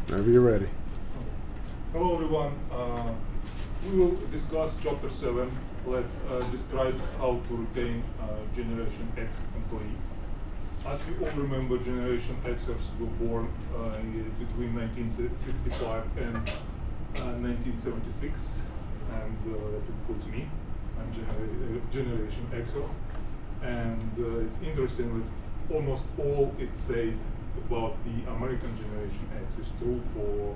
Whenever you're ready. Hello everyone. We will discuss Chapter 7 that describes how to retain Generation X employees. As we all remember, Generation Xers were born between 1965 and 1976, and that includes me. I'm Generation Xer, and it's interesting that almost all it said about the American Generation X is true for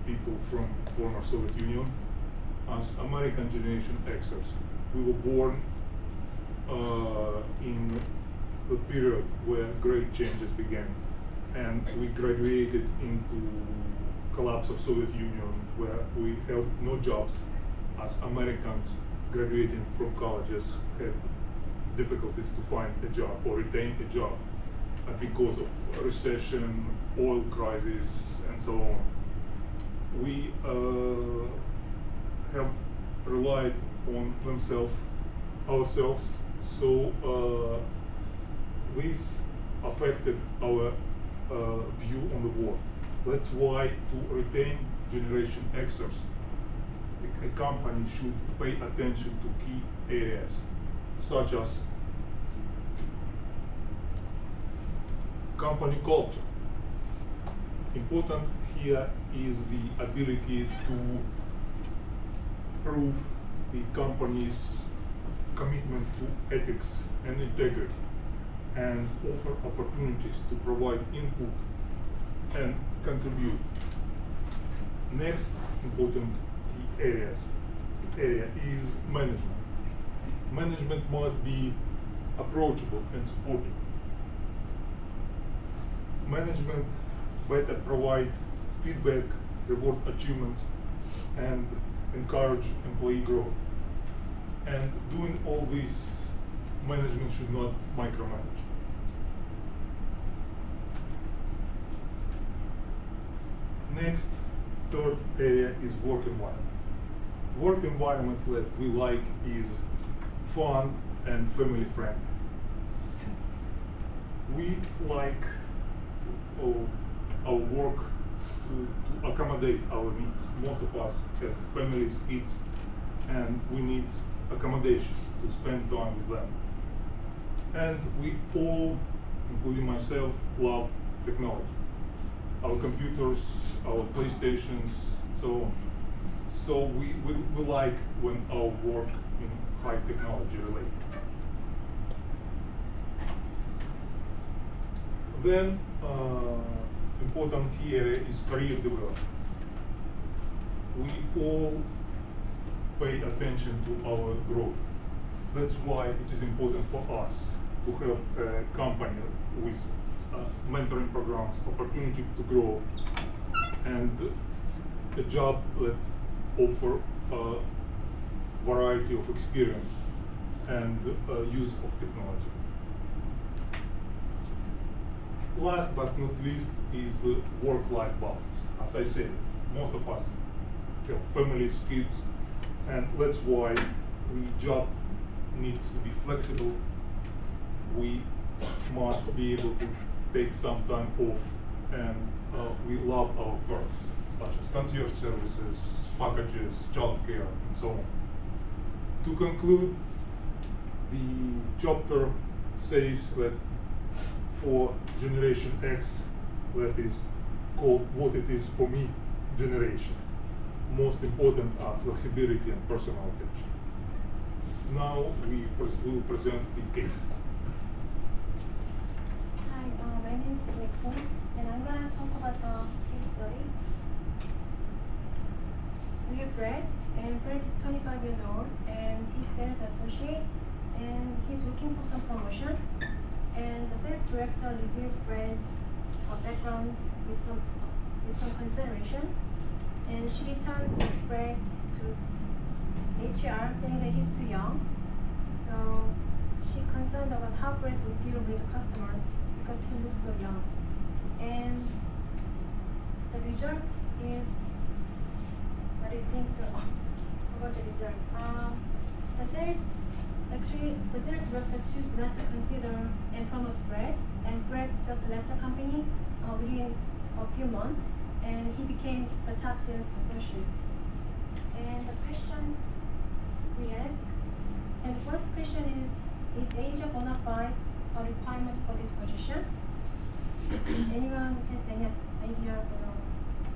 people from former Soviet Union. As American Generation Xers, we were born in the period where great changes began, and we graduated into collapse of Soviet Union, where we had no jobs. As Americans graduating from colleges had difficulties to find a job or retain a job because of recession, oil crisis, and so on. We have relied on ourselves, so this affected our view on the world. That's why to retain Generation Xers, a company should pay attention to key areas, such as company culture. Important here is the ability to prove the company's commitment to ethics and integrity, and offer opportunities to provide input and contribute. Next important key area is management. Management must be approachable and supportive. Management better provide feedback, reward achievements, and encourage employee growth. And doing all this, management should not micromanage. Next, third area is work environment. Work environment that we like is fun and family friendly. We like our work to accommodate our needs. Most of us have families, kids, and we need accommodation to spend time with them. And we all, including myself, love technology. Our computers, our PlayStations, so on. So we like when our work in high technology related. Then important key area is career development. We all pay attention to our growth. That's why it is important for us to have a company with mentoring programs, opportunity to grow, and a job that offer a variety of experience and use of technology. Last but not least is the work-life balance. As I said, most of us have families, kids, and that's why the job needs to be flexible. We must be able to take some time off, and we love our perks, such as concierge services, packages, childcare, and so on. To conclude, the chapter says that for Generation X, that is called What It Is For Me generation, most important are flexibility and personal attention. Now we will present the case. Hi, my name is Jacob, and I'm going to talk about the case study. We have Brett, and Brett is 25 years old, and he's sales associate, and he's looking for some promotion. And the sales director reviewed Brett's background with some consideration, and she returned Brett to HR, saying that he's too young. So she concerned about how Brett would deal with the customers because he looks so young. And the result is, what do you think about the result? The sales director chose not to consider and promote Brett, and Brett just left the company within a few months. and he became the top sales associate. And the questions we ask, and the first question is age a bona fide a requirement for this position? Anyone has any idea for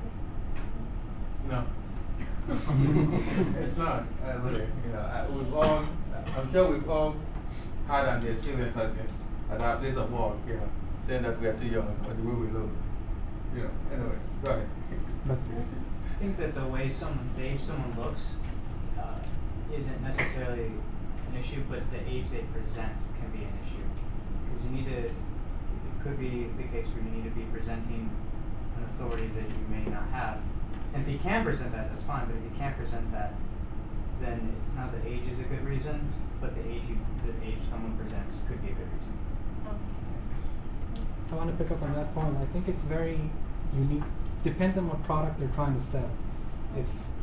this? No. It's not. Really. You know, we've all, I'm sure we've all had an experience at our place of work, you know, saying that we are too young or the way we look. You know, anyway, go ahead. I think that the age someone looks isn't necessarily an issue, but the age they present can be an issue. Because it could be the case where you need to be presenting an authority that you may not have. And if you can present that, that's fine, but if you can't present that, then it's not that age is a good reason, but the age someone presents could be a good reason. I want to pick up on that point. I think it's very unique. Depends on what product they're trying to sell.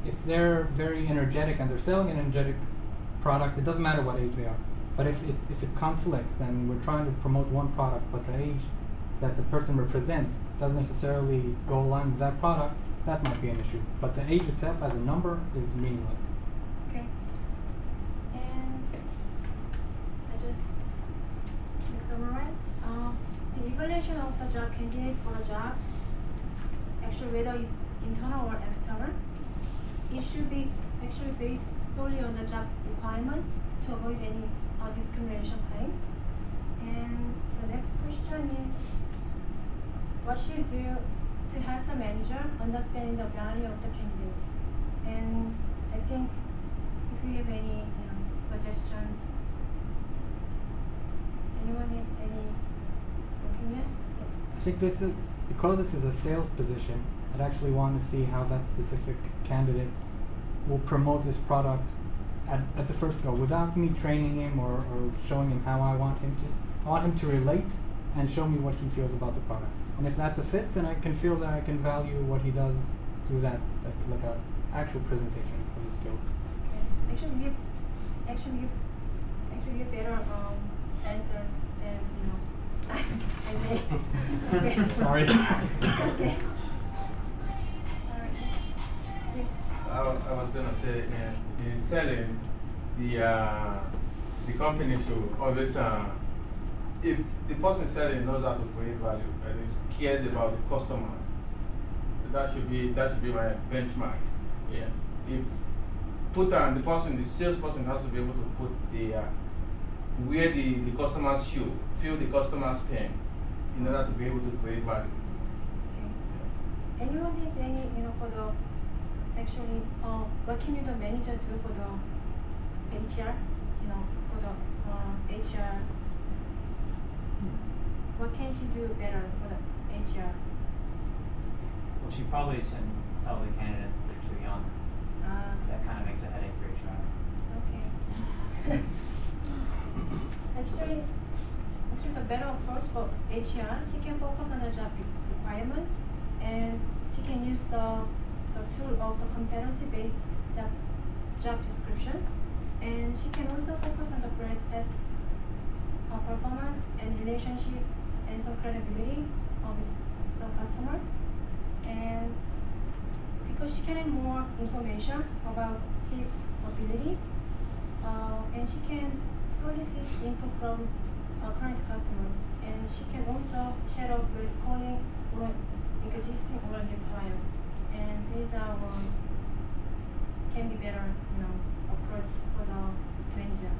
If they're very energetic and they're selling an energetic product, it doesn't matter what age they are. But if it conflicts and we're trying to promote one product, but the age that the person represents doesn't necessarily go along with that product, that might be an issue. But the age itself as a number is meaningless. Okay. And I just summarize. The evaluation of the job candidate for a job, actually whether it's internal or external, it should be actually based solely on the job requirements to avoid any discrimination claims. And the next question is, what should you do to help the manager understand the value of the candidate? And I think if you have any suggestions, anyone has any opinions? Yes. I think because this is a sales position, I'd actually want to see how that specific candidate will promote this product at the first go, without me training him or showing him how I want him to. I want him to relate and show me what he feels about the product. And if that's a fit, then I can feel that I can value what he does through that like a actual presentation of his skills. Okay. Actually, you better answers than I may. Okay. Sorry. It's okay. Sorry. Yes. I was gonna say, in selling, the company should always, if the person selling knows how to create value and is cares about the customer, that should be my benchmark. Yeah. If the salesperson has to be able to put where the customers should feel the customer's pain in order to be able to create value. Okay. Anyone has any for the actually what can the manager do for the HR? For the HR. What can she do better for the HR? Well, she probably shouldn't tell the candidate they're too young. That kind of makes a headache for HR. Okay. actually, the better approach for HR, she can focus on the job requirements, and she can use the tool of the competency-based job descriptions, and she can also focus on the past performance and relationship and some credibility with some customers, and because she can have more information about his abilities, and she can solicit input from current customers, and she can also share up with calling or existing or new clients, and these are can be better approach for the manager.